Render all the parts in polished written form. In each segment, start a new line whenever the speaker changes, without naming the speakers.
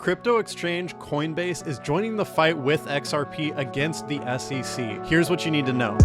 Crypto exchange Coinbase is joining the fight with XRP against the SEC. Here's what you need to know.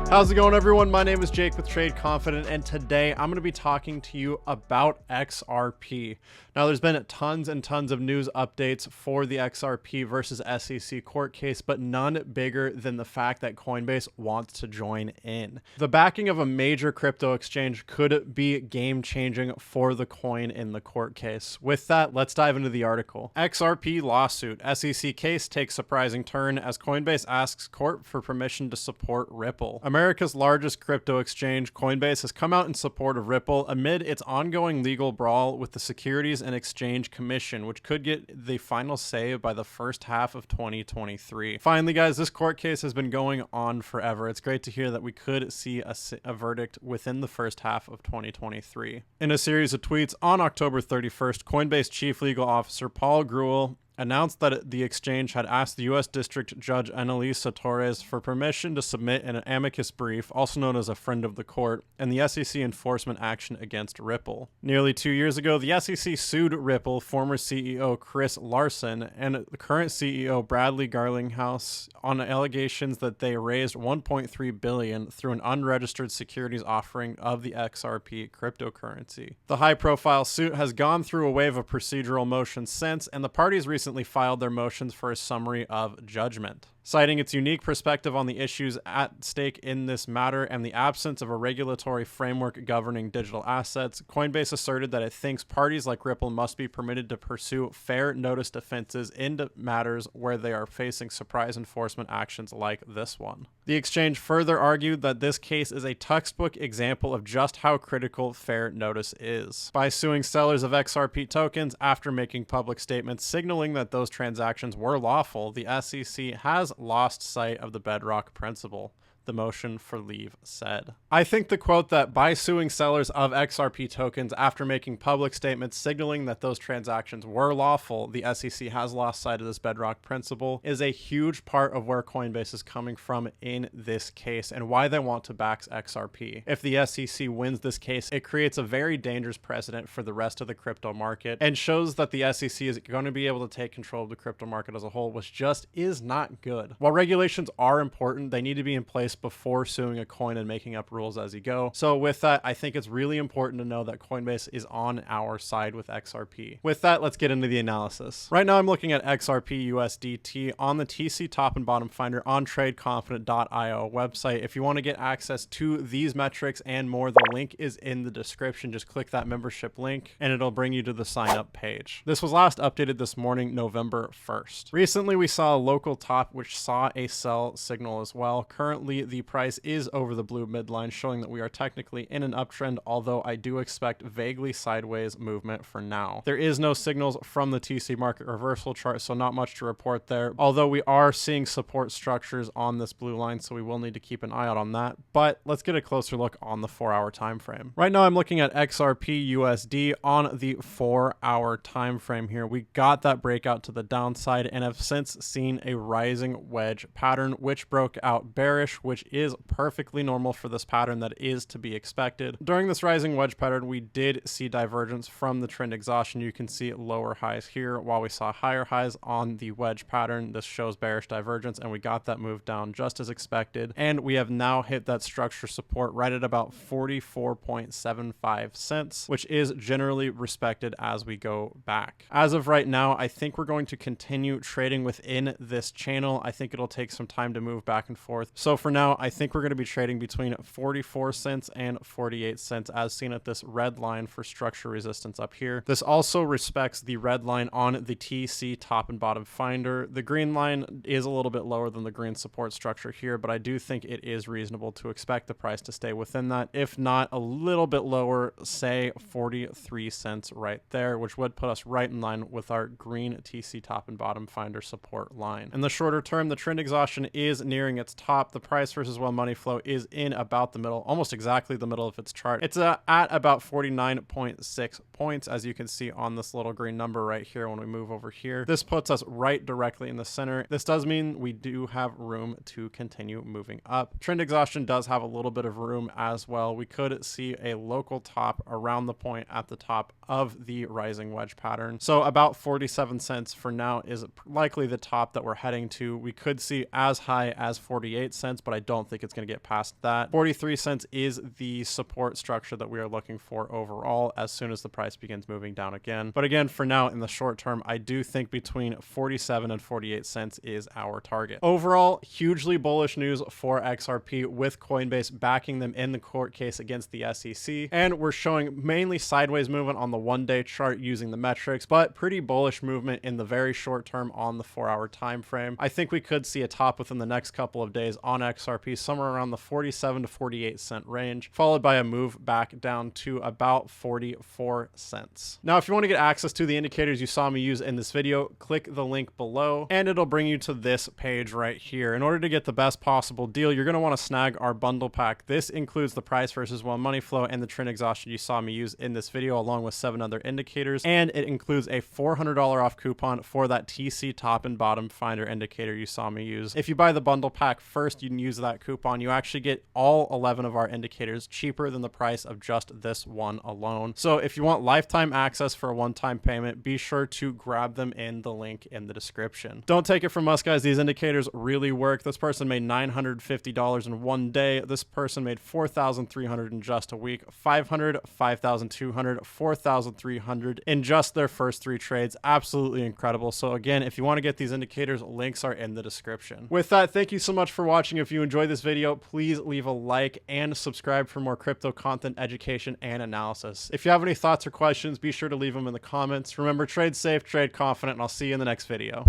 How's it going, everyone? My name is Jake with Trade Confident, and today I'm going to be talking to you about XRP. Now, there's been tons and tons of news updates for the XRP versus SEC court case, but none bigger than the fact that Coinbase wants to join in. The backing of a major crypto exchange could be game-changing for the coin in the court case. With that, let's dive into the article. XRP lawsuit. SEC case takes surprising turn as Coinbase asks court for permission to support Ripple. America's largest crypto exchange, Coinbase, has come out in support of Ripple amid its ongoing legal brawl with the Securities and Exchange Commission, which could get the final say by the first half of 2023. Finally, guys, this court case has been going on forever. It's great to hear that we could see a verdict within the first half of 2023. In a series of tweets on October 31st, Coinbase Chief Legal Officer Paul Grewal announced that the exchange had asked the U.S. District Judge Annalisa Torres for permission to submit an amicus brief, also known as a friend of the court, and the SEC enforcement action against Ripple. Nearly 2 years ago, the SEC sued Ripple, former CEO Chris Larsen, and the current CEO Bradley Garlinghouse on allegations that they raised $1.3 billion through an unregistered securities offering of the XRP cryptocurrency. The high-profile suit has gone through a wave of procedural motions since, and the parties recently filed their motions for a summary of judgment. Citing its unique perspective on the issues at stake in this matter and the absence of a regulatory framework governing digital assets, Coinbase asserted that it thinks parties like Ripple must be permitted to pursue fair notice defenses into matters where they are facing surprise enforcement actions like this one. The exchange further argued that this case is a textbook example of just how critical fair notice is, by suing sellers of XRP tokens after making public statements signaling that those transactions were lawful. The SEC has lost sight of the bedrock principle, the motion for leave said. I think the quote that by suing sellers of XRP tokens after making public statements signaling that those transactions were lawful, the SEC has lost sight of this bedrock principle is a huge part of where Coinbase is coming from in this case and why they want to back XRP. If the SEC wins this case, it creates a very dangerous precedent for the rest of the crypto market and shows that the SEC is going to be able to take control of the crypto market as a whole, which just is not good. While regulations are important, they need to be in place before suing a coin and making up rules as you go. So with that, I think it's really important to know that Coinbase is on our side with XRP. With that, let's get into the analysis. Right now, I'm looking at XRPUSDT on the TC top and bottom finder on tradeconfident.io website. If you want to get access to these metrics and more, the link is in the description. Just click that membership link and it'll bring you to the sign up page. This was last updated this morning, November 1st. Recently, we saw a local top which saw a sell signal as well. Currently, the price is over the blue midline, showing that we are technically in an uptrend, although I do expect vaguely sideways movement for now. There is no signals from the TC market reversal chart, so not much to report there, although we are seeing support structures on this blue line, so we will need to keep an eye out on that. But let's get a closer look on the 4-hour time frame. Right now, I'm looking at XRPUSD on the 4-hour time frame here. We got that breakout to the downside and have since seen a rising wedge pattern, which broke out bearish, which is perfectly normal for this pattern that is to be expected. During this rising wedge pattern, we did see divergence from the trend exhaustion. You can see lower highs here while we saw higher highs on the wedge pattern. This shows bearish divergence, and we got that move down just as expected. And we have now hit that structure support right at about 44.75 cents, which is generally respected as we go back. As of right now, I think we're going to continue trading within this channel. I think it'll take some time to move back and forth. So for now, I think we're going to be trading between 44 cents and 48 cents as seen at this red line for structure resistance up here. This also respects the red line on the TC top and bottom finder. The green line is a little bit lower than the green support structure here, but I do think it is reasonable to expect the price to stay within that, if not a little bit lower, say 43 cents right there, which would put us right in line with our green TC top and bottom finder support line. In the shorter term, the trend exhaustion is nearing its top. The price price versus well money flow is in about the middle, almost exactly the middle of its chart. It's at about 49.6 points, as you can see on this little green number right here. When we move over here, this puts us right directly in the center. This does mean we do have room to continue moving up. Trend exhaustion does have a little bit of room as well. We could see a local top around the point at the top of the rising wedge pattern. So about 47 cents for now is likely the top that we're heading to. We could see as high as 48 cents, but I don't think it's going to get past that. 43 cents is the support structure that we are looking for overall as soon as the price begins moving down again. But again, for now in the short term, I do think between 47 and 48 cents is our target. Overall, hugely bullish news for XRP, with Coinbase backing them in the court case against the SEC. And we're showing mainly sideways movement on the one-day chart using the metrics, but pretty bullish movement in the very short term on the 4-hour time frame. I think we could see a top within the next couple of days on XRP somewhere around the 47 to 48 cent range, followed by a move back down to about 44 cents. Now, if you want to get access to the indicators you saw me use in this video, click the link below and it'll bring you to this page right here. In order to get the best possible deal, you're going to want to snag our bundle pack. This includes the price versus well money flow and the trend exhaustion you saw me use in this video, along with 7 other indicators, and it includes a $400 off coupon for that TC top and bottom finder indicator you saw me use. If you buy the bundle pack first, you can use that coupon. You actually get all 11 of our indicators cheaper than the price of just this one alone. So if you want lifetime access for a one-time payment, be sure to grab them in the link in the description. Don't take it from us, guys. These indicators really work. This person made $950 in one day. This person made $4,300 in just a week. $500, $5,200, $4,300 in just their first 3 trades. Absolutely incredible. So again, if you want to get these indicators, links are in the description. With that, thank you so much for watching. If you enjoyed this video, please leave a like and subscribe for more crypto content, education, and analysis. If you have any thoughts or questions, be sure to leave them in the comments. Remember, trade safe, trade confident, and I'll see you in the next video.